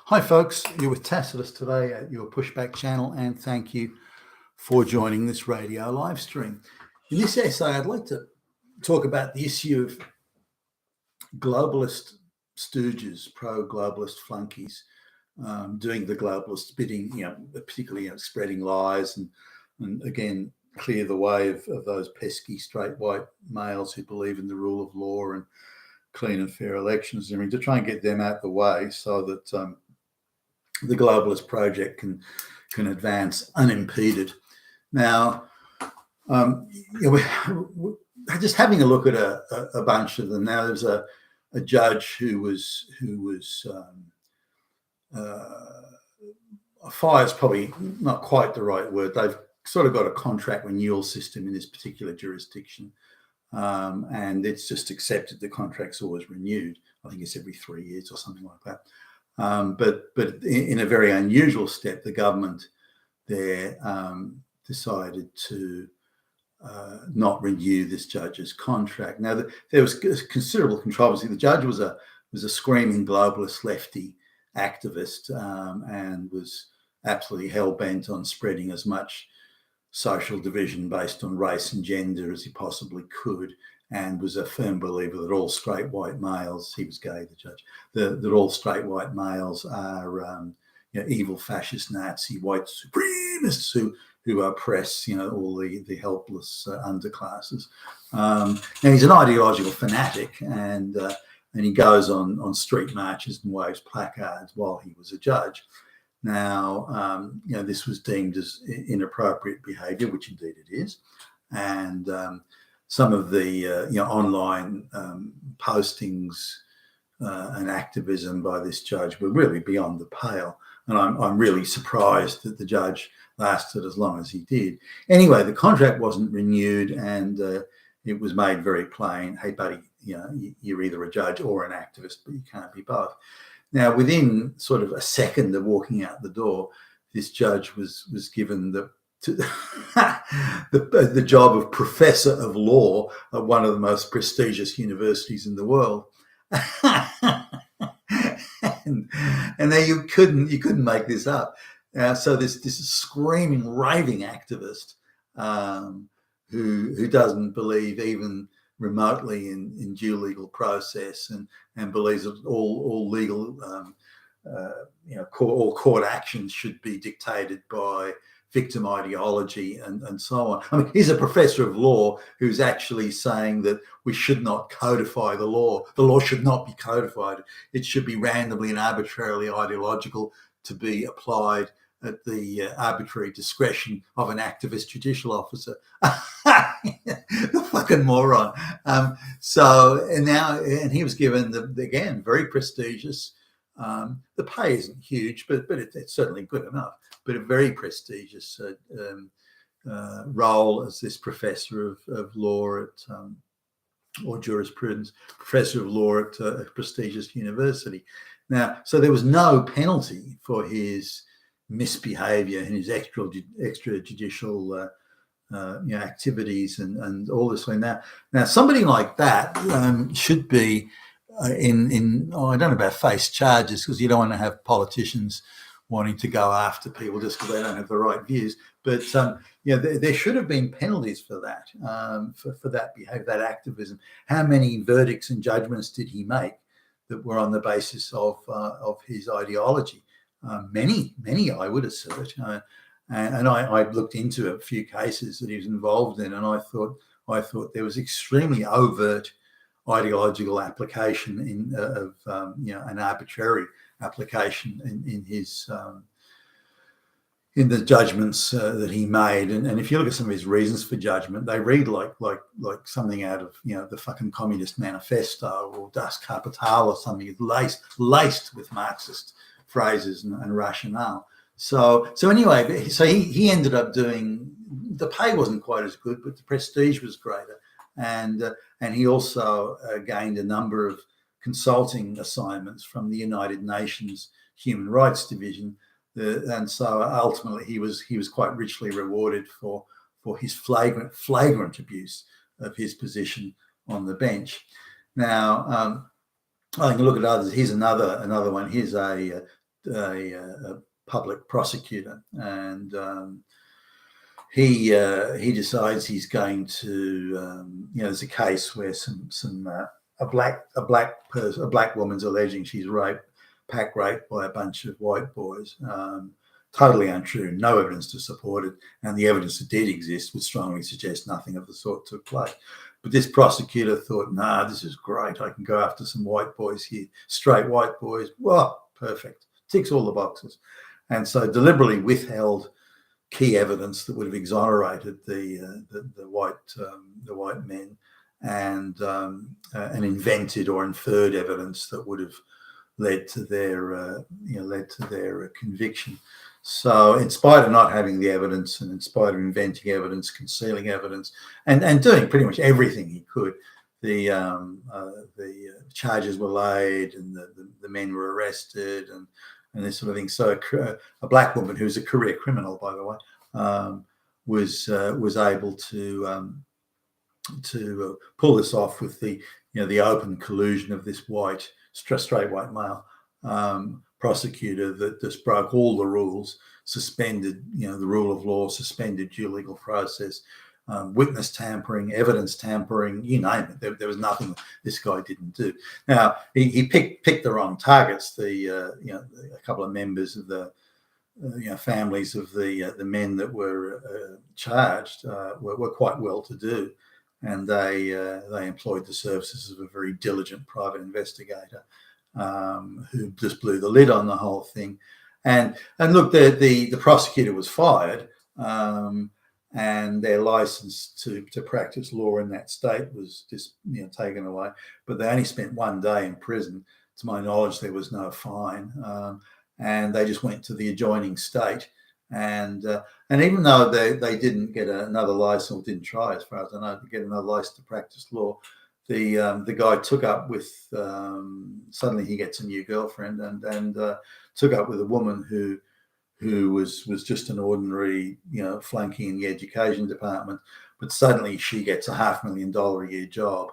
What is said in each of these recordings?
Hi folks, you're with Tacitus today at your Pushback channel, and thank you for joining this radio live stream. In this essay, I'd like to talk about the issue of globalist stooges, pro-globalist flunkies, doing the globalist bidding, particularly spreading lies and again, clear the way of those pesky straight white males who believe in the rule of law and clean and fair elections. I mean, to try and get them out of the way so that the globalist project can advance unimpeded. Now, just having a look at a bunch of them. Now, there's a judge who was fire is probably not quite the right word. They've sort of got a contract renewal system in this particular jurisdiction, and it's just accepted the contract's always renewed. I think it's every 3 years or something like that. But in a very unusual step, the government there decided to not renew this judge's contract. Now, there was considerable controversy. The judge was a screaming globalist lefty activist and was absolutely hell-bent on spreading as much social division based on race and gender as he possibly could, and was a firm believer that all straight white males, he was gay, the judge, that all straight white males are evil fascist Nazi white supremacists who oppress all the helpless underclasses. Now, he's an ideological fanatic, and he goes on street marches and waves placards while he was a judge. Now, this was deemed as inappropriate behaviour, which indeed it is, and some of the online postings and activism by this judge were really beyond the pale, and I'm really surprised that the judge lasted as long as he did. Anyway, the contract wasn't renewed, and it was made very plain, hey buddy, you're either a judge or an activist, but you can't be both. Now, within sort of a second of walking out the door, this judge was given the job of professor of law at one of the most prestigious universities in the world. and now you couldn't make this up. So this screaming, raving activist who doesn't believe even remotely in due legal process and believes that all legal all court actions should be dictated by victim ideology and so on. I mean, he's a professor of law who's actually saying that we should not codify the law. The law should not be codified. It should be randomly and arbitrarily ideological to be applied at the arbitrary discretion of an activist judicial officer. The fucking moron. And he was given again, very prestigious. The pay isn't huge, but it's certainly good enough. But a very prestigious role as this professor of law at or jurisprudence, professor of law at a prestigious university. Now, so there was no penalty for his misbehaviour and his extrajudicial activities and all this way. Now somebody like that should be I don't know about face charges, because you don't want to have politicians wanting to go after people just because they don't have the right views. But there should have been penalties for that, for that behaviour, that activism. How many verdicts and judgments did he make that were on the basis of his ideology? Many, I would assert. And I looked into a few cases that he was involved in, and I thought there was extremely overt ideological application of an arbitrary application in his in the judgments that he made. And if you look at some of his reasons for judgment, they read like something out of the fucking Communist Manifesto or Das Kapital or something, laced with Marxist phrases and rationale. So anyway, so he ended up doing, the pay wasn't quite as good, but the prestige was greater. And he also gained a number of consulting assignments from the United Nations Human Rights Division, and so ultimately he was quite richly rewarded for his flagrant abuse of his position on the bench. Now, I can look at others. Here's another one. Here's a a public prosecutor, and he decides he's going to, there's a case where a black woman's alleging she's pack raped by a bunch of white boys. Totally untrue, no evidence to support it, and the evidence that did exist would strongly suggest nothing of the sort took place. But this prosecutor thought, nah, this is great. I can go after some white boys here, straight white boys. Well, perfect, ticks all the boxes. And so deliberately withheld key evidence that would have exonerated the white men, and invented or inferred evidence that would have led to their conviction. So, in spite of not having the evidence, and in spite of inventing evidence, concealing evidence, and doing pretty much everything he could, the charges were laid, and the men were arrested, and this sort of thing. So, a black woman who's a career criminal, by the way, was able to pull this off with the open collusion of this straight white male prosecutor that just broke all the rules, suspended the rule of law, suspended due legal process, witness tampering, evidence tampering, you name it. There was nothing this guy didn't do. Now he picked the wrong targets. A couple of members of the families of the men that were charged were quite well to do, and they employed the services of a very diligent private investigator who just blew the lid on the whole thing. And look, the prosecutor was fired, and their license to practice law in that state was just taken away. But they only spent 1 day in prison. To my knowledge, there was no fine, and they just went to the adjoining state. And even though they didn't get another license, didn't try, as far as I know, to get another license to practice law, the guy took up with, suddenly he gets a new girlfriend, and took up with a woman who was just an ordinary flunky in the education department, but suddenly she gets a $500,000 a year job,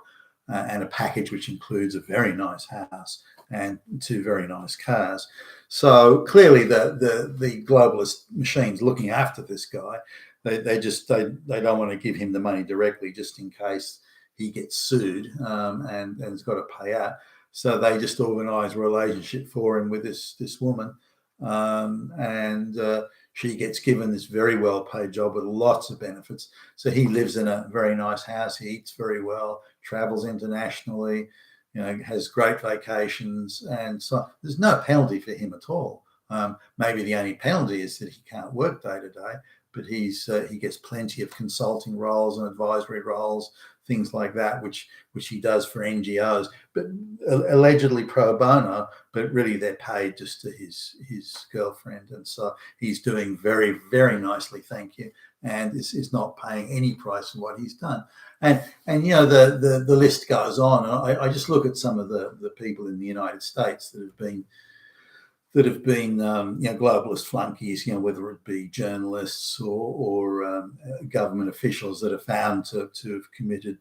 and a package which includes a very nice house and 2 very nice cars. So clearly the globalist machine's looking after this guy. They don't want to give him the money directly, just in case he gets sued and has got to pay out. So they just organise a relationship for him with this woman, and she gets given this very well-paid job with lots of benefits. So he lives in a very nice house. He eats very well, travels internationally, has great vacations, and so there's no penalty for him at all. Maybe the only penalty is that he can't work day to day, but he gets plenty of consulting roles and advisory roles, things like that, which he does for NGOs, but allegedly pro bono, but really they're paid just to his girlfriend. And so he's doing very, very nicely, thank you, and is not paying any price for what he's done. And the list goes on. I just look at some of the people in the United States that have been globalist flunkies, whether it be journalists or government officials that are found to have committed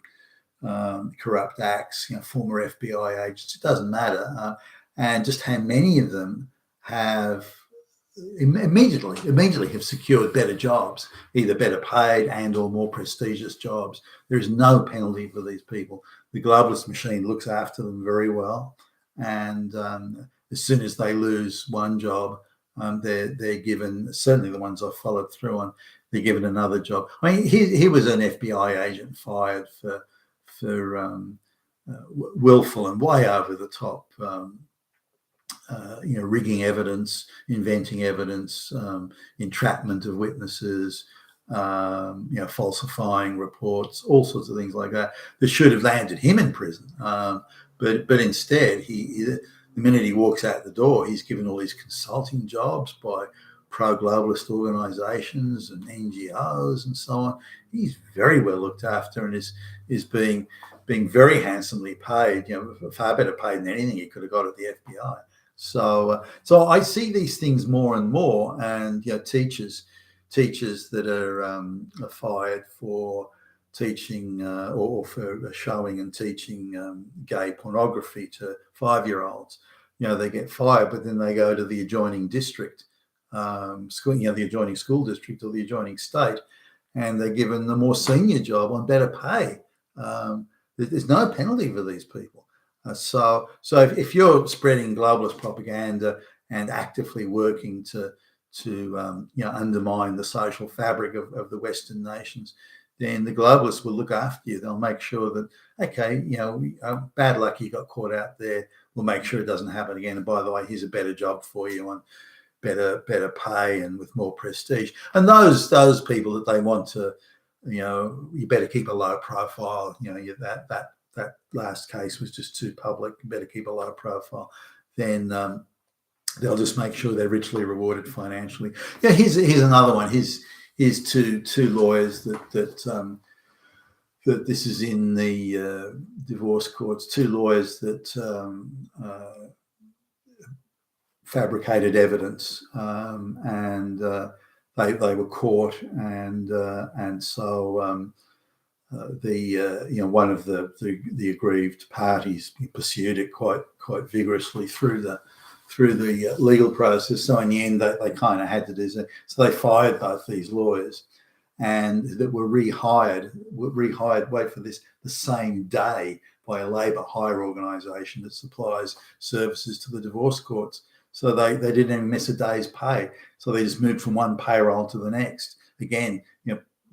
corrupt acts, former FBI agents. It doesn't matter, and just how many of them have immediately have secured better jobs, either better paid and or more prestigious jobs. There is no penalty for these people. The globalist machine looks after them very well, and as soon as they lose one job, they're given, certainly the ones I've followed through on, they're given another job. I mean, he was an FBI agent fired for willful and way over the top, rigging evidence, inventing evidence, entrapment of witnesses, falsifying reports, all sorts of things like that should have landed him in prison. But instead, the minute he walks out the door, he's given all these consulting jobs by pro-globalist organisations and NGOs and so on. He's very well looked after and is being very handsomely paid, far better paid than anything he could have got at the FBI. So I see these things more and more, and teachers that are fired for teaching or for showing and teaching gay pornography to 5-year-olds. they get fired, but then they go to the adjoining district school, the adjoining school district or the adjoining state, and they're given the more senior job on better pay. There's no penalty for these people. So if you're spreading globalist propaganda and actively working to undermine the social fabric of the Western nations, then the globalists will look after you. They'll make sure that, okay, bad luck, you got caught out there. We'll make sure it doesn't happen again. And by the way, here's a better job for you on better pay and with more prestige. And those people that they want to, you better keep a low profile. That last case was just too public. You better keep a low profile. Then they'll just make sure they're richly rewarded financially. Yeah, here's another one. Here's two lawyers that this is in the divorce courts. Two lawyers that fabricated evidence, and they were caught, and so one of the aggrieved parties pursued it quite vigorously through the legal process. So in the end, they kind of had to do so. So they fired both these lawyers, and that were rehired. Wait for this, the same day by a labour hire organisation that supplies services to the divorce courts. So they didn't even miss a day's pay. So they just moved from one payroll to the next. Again,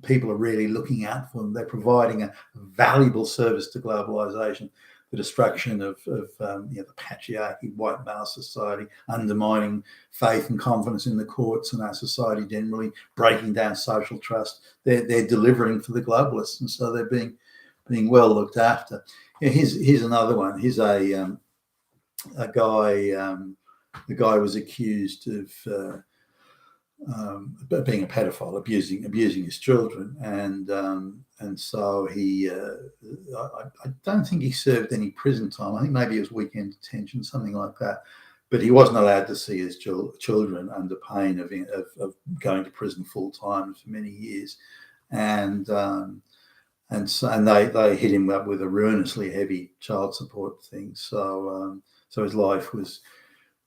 people are really looking out for them. They're providing a valuable service to globalization, the destruction of the patriarchy, white male society, undermining faith and confidence in the courts and our society generally, breaking down social trust. They're delivering for the globalists, and so they're being well looked after. Here's another one. Here's a guy. The guy was accused of being a pedophile, abusing his children, and so he. I don't think he served any prison time. I think maybe it was weekend detention, something like that. But he wasn't allowed to see his children under pain of going to prison full time for many years, and they hit him up with a ruinously heavy child support thing. So his life was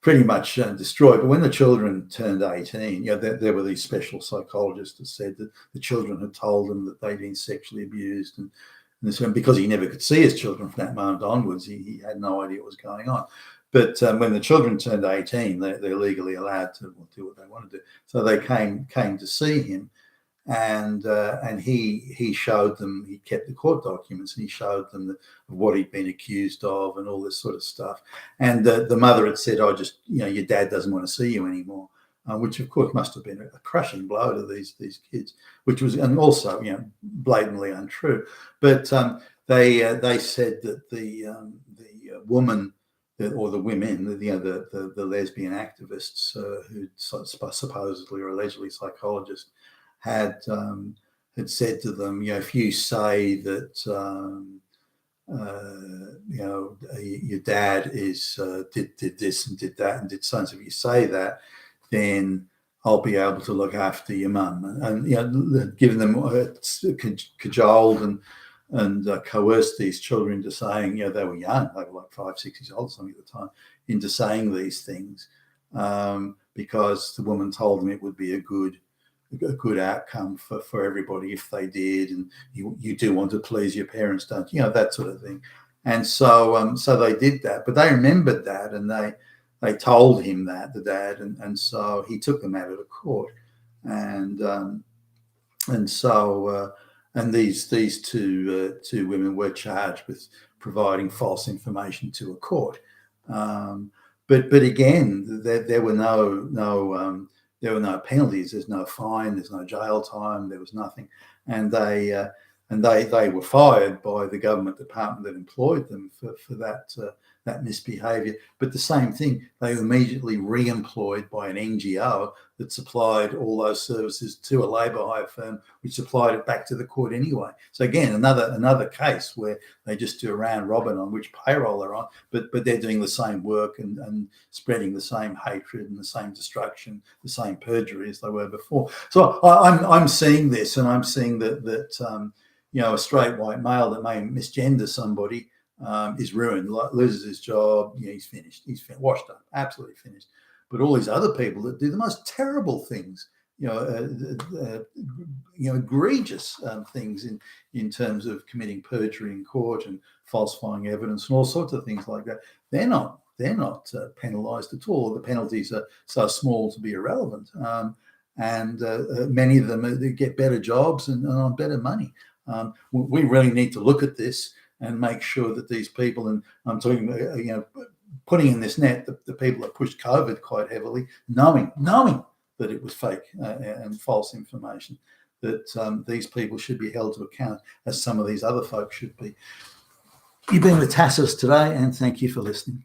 pretty much destroyed. But when the children turned 18, there were these special psychologists that said that the children had told them that they'd been sexually abused, and because he never could see his children from that moment onwards, he had no idea what was going on. But when the children turned 18, they're legally allowed to do what they want to do. So they came to see him, and he showed them. He kept the court documents, and he showed them what he'd been accused of and all this sort of stuff. And the mother had said, "Oh, just your dad doesn't want to see you anymore," which of course must have been a crushing blow to these kids, which was, and also blatantly untrue. But they said that the woman, or the women, the lesbian activists who supposedly or allegedly psychologists had said to them, if you say that your dad did this and did that and did so and so, if you say that, then I'll be able to look after your mum, and giving them cajoled and coerced these children into saying, they were young, they were like 5, 6 years old, something at the time, into saying these things, because the woman told them it would be a good outcome for everybody if they did, and you do want to please your parents, don't you? That sort of thing. And so they did that, but they remembered that, and they told him that, the dad, and so he took them out of the court, and these two women were charged with providing false information to a court. But again, there were no penalties. There's no fine. There's no jail time. There was nothing, and they were fired by the government department that employed them for that misbehaviour. But the same thing, they were immediately re-employed by an NGO that supplied all those services to a labour hire firm, which supplied it back to the court anyway. So again, another case where they just do a round robin on which payroll they're on, but they're doing the same work and spreading the same hatred and the same destruction, the same perjury as they were before. So I'm seeing this, and I'm seeing that a straight white male that may misgender somebody is ruined, loses his job. He's finished. He's washed up, absolutely finished. But all these other people that do the most terrible things, egregious things in terms of committing perjury in court and falsifying evidence and all sorts of things like that, they're not penalised at all. The penalties are so small to be irrelevant, and many of them they get better jobs and on better money. We really need to look at this and make sure that these people, and I'm talking, putting in this net the people that pushed COVID quite heavily, knowing that it was fake and false information, that these people should be held to account as some of these other folks should be. You've been with Tassos today, and thank you for listening.